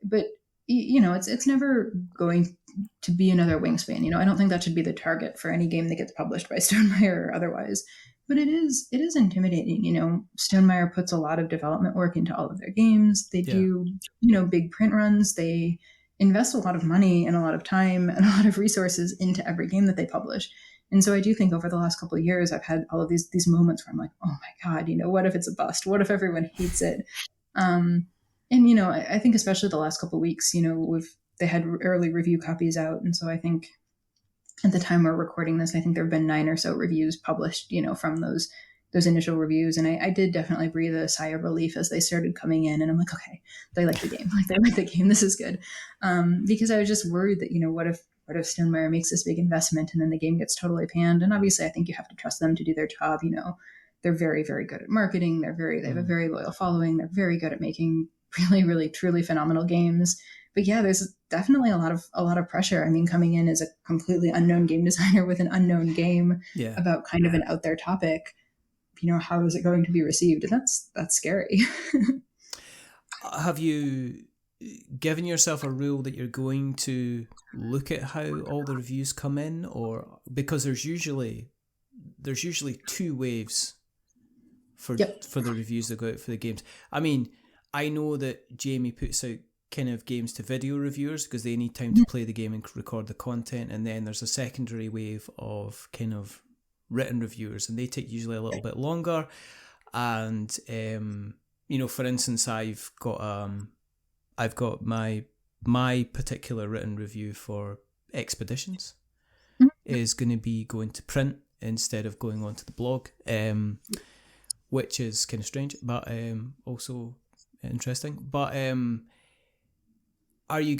But it's never going to be another Wingspan. I don't think that should be the target for any game that gets published by Stonemaier or otherwise. But it is intimidating. Stonemaier puts a lot of development work into all of their games. They do, big print runs. They invest a lot of money and a lot of time and a lot of resources into every game that they publish. And so I do think over the last couple of years, I've had all of these moments where I'm like, oh my God, what if it's a bust? What if everyone hates it? And, I think especially the last couple of weeks, they had early review copies out. And so I think at the time we're recording this, I think there have been 9 or so reviews published, from those initial reviews. And I did definitely breathe a sigh of relief as they started coming in. And I'm like, okay, they like the game. This is good. Because I was just worried that, what if Stonemaier makes this big investment and then the game gets totally panned? And obviously I think you have to trust them to do their job. They're very, very good at marketing. They have a very loyal following. They're very good at making really, really, truly phenomenal games. But yeah, there's definitely a lot of pressure. I mean, coming in as a completely unknown game designer with an unknown game about kind of an out there topic, how is it going to be received? And that's scary. Have you given yourself a rule that you're going to look at how all the reviews come in, or because there's usually 2 waves for the reviews that go out for the games? I mean, I know that Jamie puts out kind of games to video reviewers because they need time to play the game and record the content, and then there's a secondary wave of kind of written reviewers, and they take usually a little bit longer. And for instance, I've got my particular written review for Expeditions is going to be going to print instead of going onto the blog, which is kind of strange, but also interesting. But are you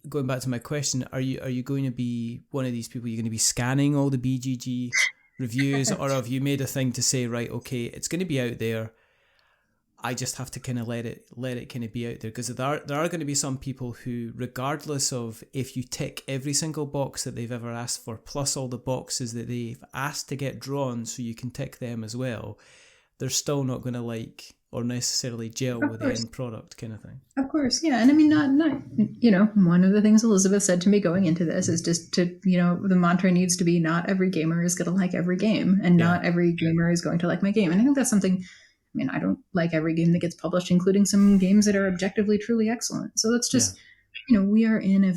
going back to my question, are you going to be one of these people? You're going to be scanning all the BGG reviews, or have you made a thing to say, right, okay, it's going to be out there, I just have to kind of let it kind of be out there? Because there are going to be some people who, regardless of if you tick every single box that they've ever asked for, plus all the boxes that they've asked to get drawn so you can tick them as well, they're still not going to like or necessarily gel with the end product kind of thing. Of course, yeah. And I mean, not one of the things Elizabeth said to me going into this is just to, the mantra needs to be not every gamer is going to like every game, and not every gamer is going to like my game. And I think that's something, I mean, I don't like every game that gets published, including some games that are objectively truly excellent. So that's just, we are in a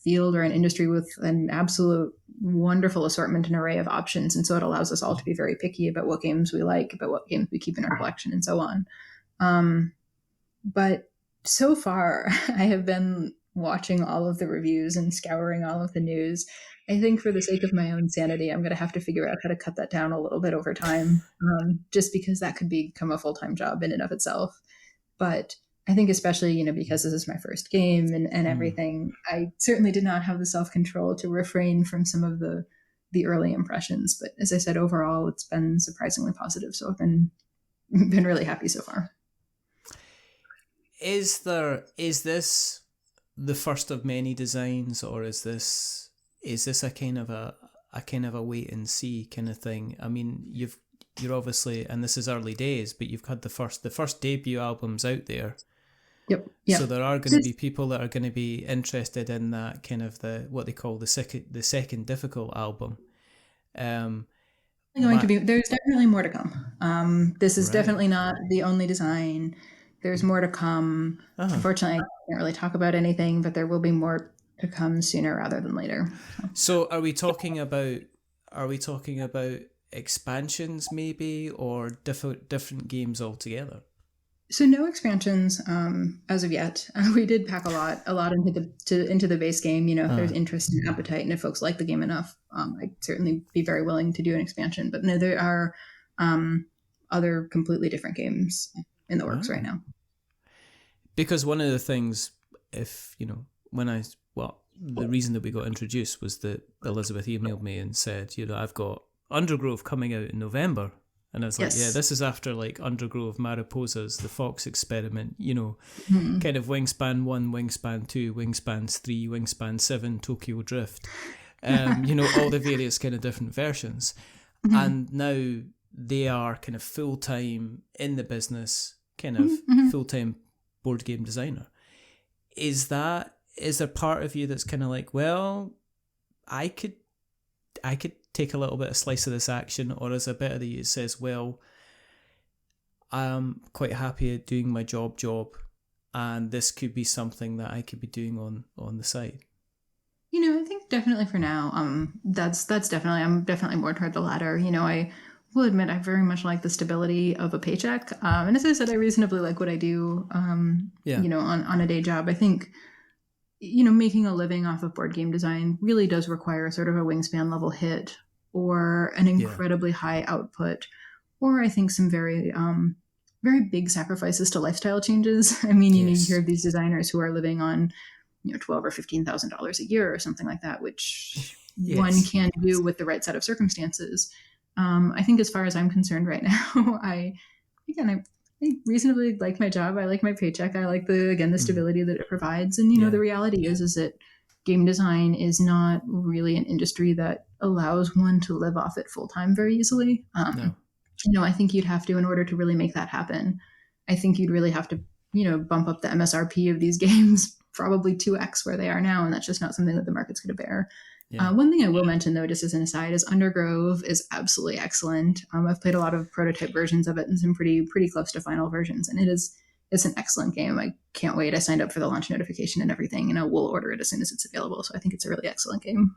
field or an industry with an absolute wonderful assortment and array of options. And so it allows us all to be very picky about what games we like, about what games we keep in our collection, and so on. But so far, I have been watching all of the reviews and scouring all of the news. I think for the sake of my own sanity, I'm going to have to figure out how to cut that down a little bit over time, just because that could become a full-time job in and of itself. But I think especially, because this is my first game and everything, I certainly did not have the self-control to refrain from some of the early impressions. But as I said, overall, it's been surprisingly positive. So I've been really happy so far. Is this the first of many designs, or is this a kind of a wait and see kind of thing? I mean, you're obviously, and this is early days, but you've had the first debut albums out there. Yep. So there are going to be people that are going to be interested in that kind of what they call the second difficult album. There's definitely more to come. This is definitely not the only design. There's more to come. Unfortunately, I can't really talk about anything, but there will be more to come sooner rather than later. So are we talking about expansions maybe, or different games altogether? So no expansions as of yet. We did pack a lot into the base game. If there's interest and appetite, and if folks like the game enough, I'd certainly be very willing to do an expansion. But no, there are other completely different games in the works right now. Because one of the things, the reason that we got introduced was that Elizabeth emailed me and said, I've got Undergrove coming out in November. And I was like, yeah, this is after like Undergrove, Mariposas, the Fox Experiment, kind of Wingspan 1, Wingspan 2, Wingspan 3, Wingspan 7, Tokyo Drift, all the various kind of different versions. Mm-hmm. And now they are kind of full-time in the business, kind of full-time board game designer. Is there part of you that's kind of like, well, I could take a little bit of slice of this action, or is a bit of you that says, well, I'm quite happy at doing my job, and this could be something that I could be doing on the side? I think definitely for now, I'm definitely more toward the latter. I will admit I very much like the stability of a paycheck, and as I said, I reasonably like what I do. On a day job. I think making a living off of board game design really does require sort of a wingspan level hit or an incredibly high output, or I think some very very big sacrifices to lifestyle changes. I mean, you hear of these designers who are living on $12,000 or $15,000 a year or something like that, which one can do with the right set of circumstances. I think as far as I'm concerned right now, I reasonably like my job. I like my paycheck. I like the stability that it provides. And, the reality is that game design is not really an industry that allows one to live off it full time very easily. No. I think you'd have to, in order to really make that happen, I think you'd really have to, bump up the MSRP of these games probably 2x where they are now. And that's just not something that the market's going to bear. One thing I will mention, though, just as an aside, is Undergrove is absolutely excellent. I've played a lot of prototype versions of it and some pretty close to final versions, and it's an excellent game. I can't wait. I signed up for the launch notification and everything, and we'll order it as soon as it's available. So I think it's a really excellent game.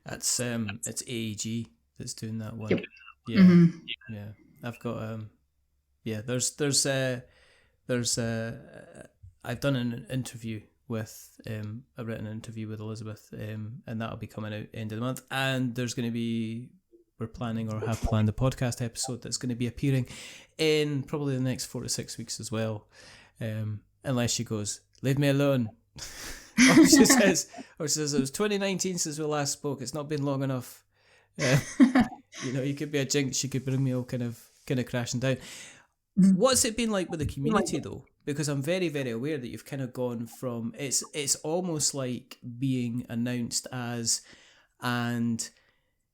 That's it's AEG that's doing that one. Yep. Yeah, yeah. I've got there's I've done an interview with a written interview with Elizabeth, and that'll be coming out end of the month. And there's going to be, we're planning or have planned a podcast episode that's going to be appearing in probably the next 4 to 6 weeks as well, unless she goes, leave me alone. or she says it was 2019 since we last spoke. It's not been long enough. You could be a jinx. She could bring me all kind of crashing down. What's it been like with the community though? Because I'm very, very aware that you've kind of gone from it's almost like being announced as, and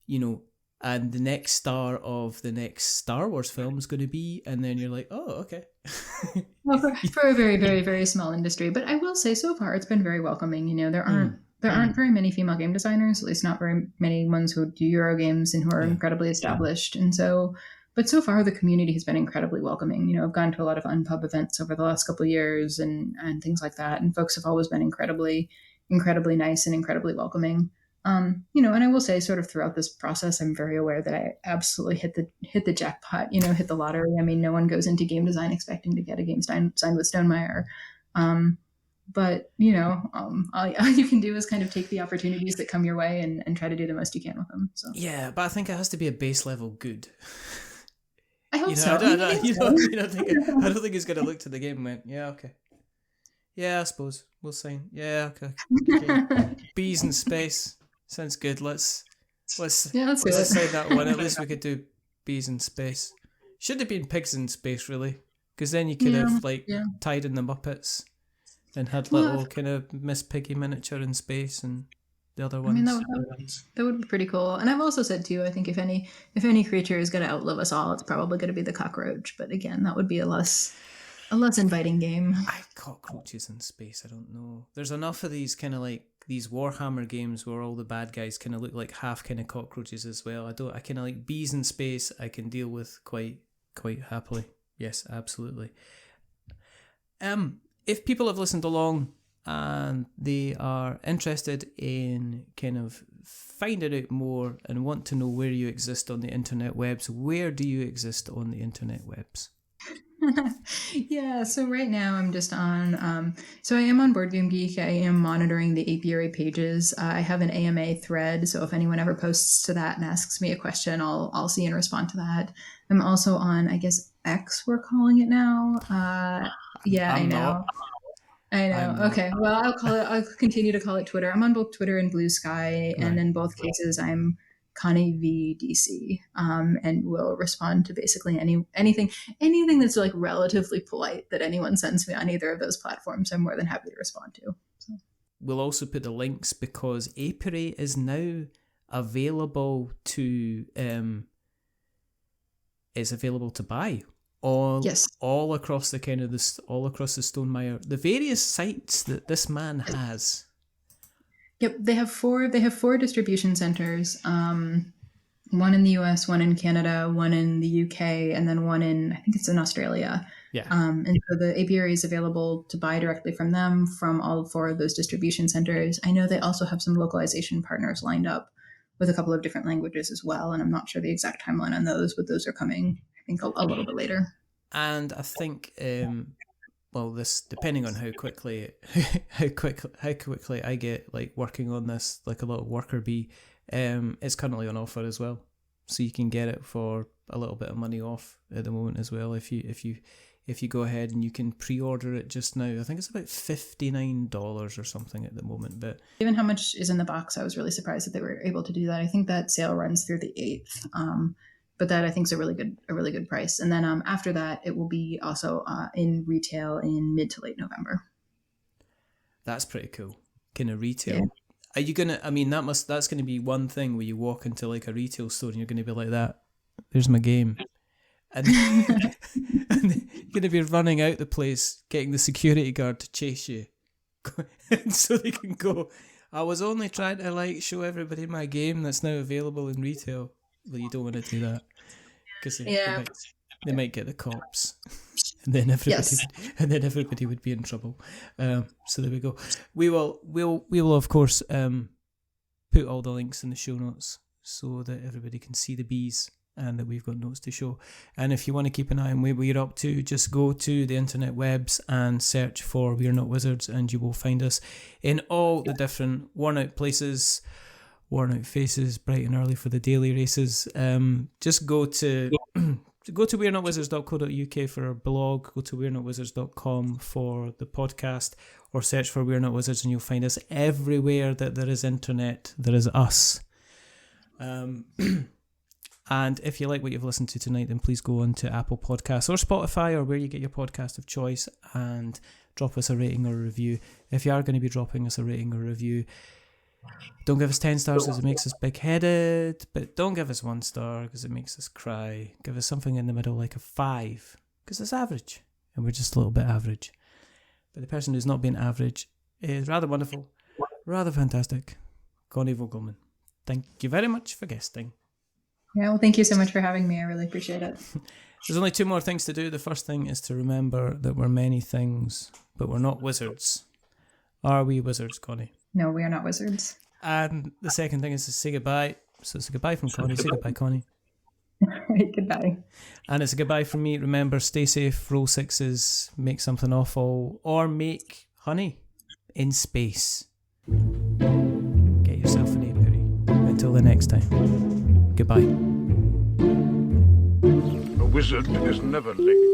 the next star of the next Star Wars film is going to be, and then you're like, oh, okay. Well, for a very, very, very small industry, but I will say so far it's been very welcoming. There aren't very many female game designers, at least not very many ones who do Euro games and who are incredibly established, and so. But so far, the community has been incredibly welcoming. I've gone to a lot of Unpub events over the last couple of years and things like that. And folks have always been incredibly, incredibly nice and incredibly welcoming. And I will say sort of throughout this process, I'm very aware that I absolutely hit the jackpot, hit the lottery. I mean, no one goes into game design expecting to get a game signed with Stonemaier. But, all you can do is kind of take the opportunities that come your way and try to do the most you can with them. So. Yeah, but I think it has to be a base level good. I hope so. I don't think he's going to look to the game and went, yeah, okay. Yeah, I suppose. We'll sign. Yeah, okay. Bees in space. Sounds good. Let's sign that one. At least we could do bees in space. Should have been pigs in space, really. Because then you could have, tied in the Muppets and had little kind of Miss Piggy miniature in space and the other ones. I mean, that would be pretty cool. And I've also said too, I think if any creature is going to outlive us all, it's probably going to be the cockroach. But again, that would be a less inviting game. Cockroaches in space, I don't know. There's enough of these kind of like these Warhammer games where all the bad guys kind of look like half kind of cockroaches as well. I kind of like bees in space. I can deal with quite happily. Yes, absolutely. If people have listened along and they are interested in kind of finding out more and want to know where you exist on the internet webs, where do you exist on the internet webs? Yeah, so right now I'm just on, so I am on Board Game Geek. I am monitoring the Apiary pages. I have an AMA thread, so if anyone ever posts to that and asks me a question, I'll see and respond to that. I'm also on, I guess, X we're calling it now. I know. Okay, well, I'll continue to call it Twitter. I'm on both Twitter and Blue Sky, and in both cases I'm Connie VDC, and will respond to basically anything that's like relatively polite that anyone sends me on either of those platforms. I'm more than happy to respond to. So. We'll also put the links because Apiary is now available to buy all across the kind of all across the Stonemaier, the various sites that this man has. Yep, they have four distribution centers. One in the US, one in Canada, one in the UK, and then one in, I think it's in Australia. Yeah. And so the Apiary is available to buy directly from them, from all four of those distribution centers. I know they also have some localization partners lined up with a couple of different languages as well, and I'm not sure the exact timeline on those, but those are coming, I think, a little bit later. And I think well, this depending on how quickly I get like working on this like a little worker bee, it's currently on offer as well, so you can get it for a little bit of money off at the moment as well if you go ahead, and you can pre-order it just now. I think it's about $59 or something at the moment. But given how much is in the box, I was really surprised that they were able to do that. I think that sale runs through the 8th. But that I think is a really good price. And then after that, it will be also in retail in mid to late November. That's pretty cool. Kind of retail. Yeah. Are you gonna? I mean, that's gonna be one thing where you walk into like a retail store and you're gonna be like that. There's my game, and you're gonna be running out the place, getting the security guard to chase you, so they can go. I was only trying to like show everybody my game that's now available in retail. Well, you don't want to do that because they might get the cops, and then everybody would be in trouble. So there we go. We will of course put all the links in the show notes so that everybody can see the bees and that we've got notes to show. And if you want to keep an eye on what we're up to, just go to the internet webs and search for We're Not Wizards, and you will find us in all the different worn out places. Worn out faces, bright and early for the daily races. Just go to we'renotwizards.co.uk for our blog. Go to we'renotwizards.com for the podcast, or search for We're Not Wizards, and you'll find us everywhere that there is internet. There is us. And if you like what you've listened to tonight, then please go on to Apple Podcasts or Spotify or where you get your podcast of choice and drop us a rating or a review. If you are going to be dropping us a rating or review, don't give us 10 stars because it makes us big-headed, but don't give us 1 star because it makes us cry. Give us something in the middle like a 5 because it's average, and we're just a little bit average. But the person who's not being average is rather wonderful, rather fantastic, Connie Vogelmann. Thank you very much for guesting. Yeah, well, thank you so much for having me. I really appreciate it. There's only 2 more things to do. The first thing is to remember that we're many things, but we're not wizards. Are we wizards, Connie? No, we are not wizards. And the second thing is to say goodbye. So it's a goodbye from Connie. Say goodbye, Connie. Goodbye. And it's a goodbye from me. Remember, stay safe, roll 6s, make something awful, or make honey in space. Get yourself an apiary. Until the next time, goodbye. A wizard is never licked.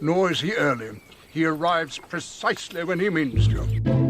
Nor is he early. He arrives precisely when he means to.